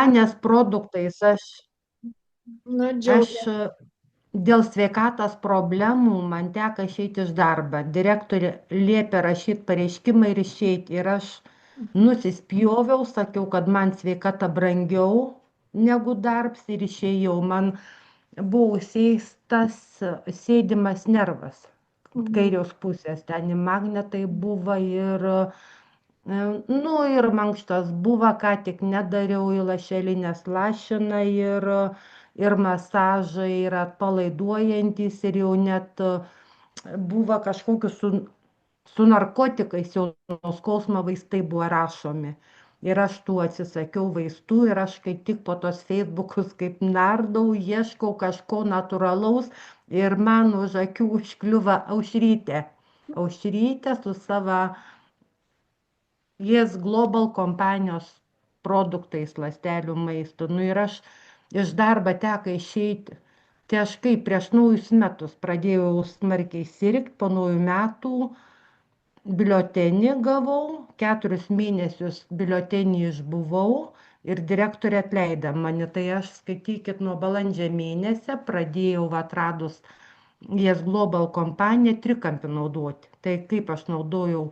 kompanijos produktais Nu, aš džiaugiuosi. dėl sveikatos problemų man teko išeiti iš darbą. Direktorė liepė rašyti pareiškimą ir išeiti. Ir aš nusispjoviau, sakiau, kad man sveikata brangiau negu darbs ir išėjau. Man buvo užsėstas sėdimas nervas. Mhm. Kairios pusės ten į magnetai buvo nu, ir mankštos buvo, ką tik nedariau, į lašelinės lašina ir masažai yra atpalaiduojantys ir jau net buvo kažkokiu su narkotikais jau nuo skausmo vaistai buvo rašomi. Ir aš tų atsisakiau vaistų ir aš kaip tik po tos Facebookus kaip nardau, ieškau kažko natūralaus ir man už akių užkliuva Aušrytė. Aušrytė su savo Yes Global kompanijos produktais, ląstelių maisto. Nu ir aš iš darbo teko išeiti. Tai aš kaip prieš naujus metus pradėjau smarkiai sirgti, po naujų metų biuletenį gavau, 4 mėnesius biuletenį išbuvau ir direktorė atleido mane. Tai aš, skaitykit, nuo balandžio mėnesio pradėjau atradus Yes Global kompaniją trikampį naudoti. Tai kaip aš naudojau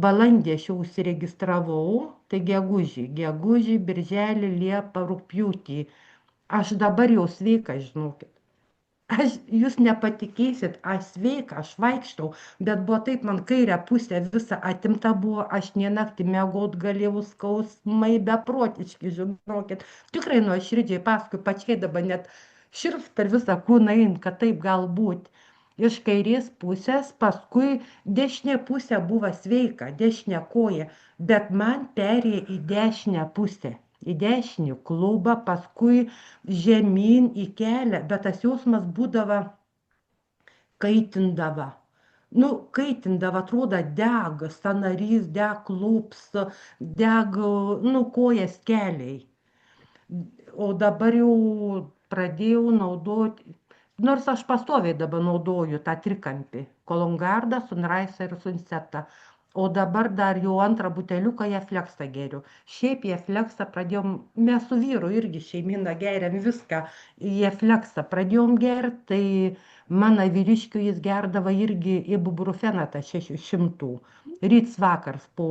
balandį, aš jau užsiregistravau, tai gegužį, birželį, liepą, rugpjūtį. Aš dabar jau sveika, žinokit. Jūs nepatikėsit, aš sveika, aš vaikštau, bet buvo taip, man kairę pusę visą atimta buvo, aš nie naktį miegot galėjau, skausmai beprotiški, žinokit. Tikrai nuoširdžiai paskui pačiai dabar net širps per visą kūną eina, kad taip galbūt. Iš kairės pusės, paskui dešinė pusė buvo sveika, dešinė koja, bet man perėjo į dešinę pusę, į dešinį klubą, paskui žemyn į kelią, bet tas jausmas būdavo kaitindava. Nu, kaitindava, atrodo, dega sąnarys, deg lūps, deg, nu, kojas keliai. O dabar jau pradėjau naudoti, nors aš pastoviai dabar naudoju tą trikampį, kolongardą, sunraisą ir sunsetą. O dabar dar jau antrą buteliuką Jefleksą geriu. Šiaip Jefleksą pradėjom, mes su vyru irgi šeimyną geriam viską. Jefleksą pradėjom gerti, tai mano vyriškiu jis gerdavo irgi ibuprofeną tą 600. Ryts vakars po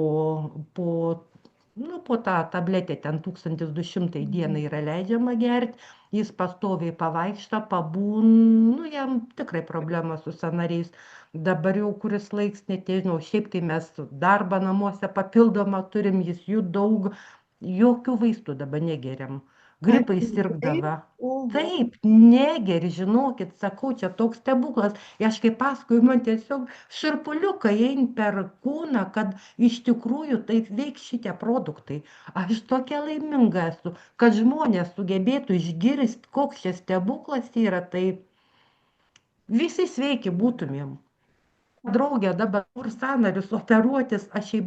nu, po tą tabletę ten 1200 dieną yra leidžiama gerti, jis pastoviai pavaikšto, nu, jam tikrai problema su sąnariais. Dabar jau kuris laiks, net nežinau, šiaip tai mes darbą namuose papildomą turim, jis jų daug, jokių vaistų dabar negeriam. Ar Gripai rimtai? sirgdava. Oho. Taip, negeri, žinokit, sakau, čia toks stebuklas. Aš kaip paskui man tiesiog širpuliukai eina per kūną, kad iš tikrųjų taip veiks šitie produktai. Aš tokia laiminga esu, kad žmonės sugebėtų išgirsti, koks čia stebuklas yra, tai visi sveiki būtumėm. Draugė dabar kur sąnarius operuotis, aš jai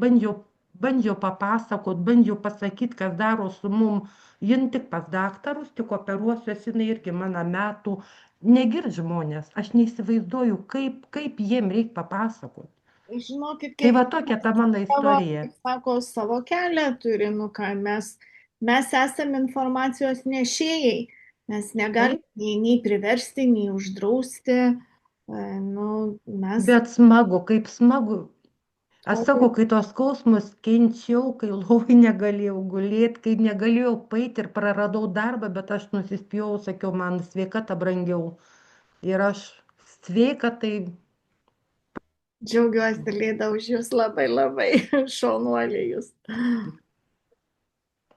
bandžiau papasakot, bandžiau pasakyti, kas daro su mum. Jin tik pas daktarus, tik operuosiuosi, jinai irgi mano metų. Negird žmonės, aš neįsivaizduoju, kaip jiem reikia papasakot. Žinokit, Tai va kiekvienas tokia ta mano savo, istorija. kaip sako, savo kelią turi, nu ką, mes esame informacijos nešėjai, mes negalim Taip, nei priversti, nei uždrausti, nu, mes bet smagu, kaip smagu. Aš labai sakau, kai tos skausmus kenčiau, kai lovai negalėjau gulėti, kai negalėjau paeiti ir praradau darbą, bet aš nusispjovau, sakiau, man sveikata brangiau. Ir aš sveika, tai džiaugiuosi, Lyda, už jūs labai labai šaunuolė jūs.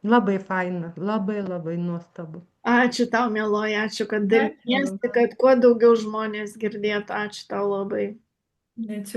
labai faina, labai labai nuostabu. Ačiū tau, mieloji, ačiū, kad Ačiū. daliniesi, kad kuo daugiau žmonės girdėtų. Ačiū tau labai. Ačiū.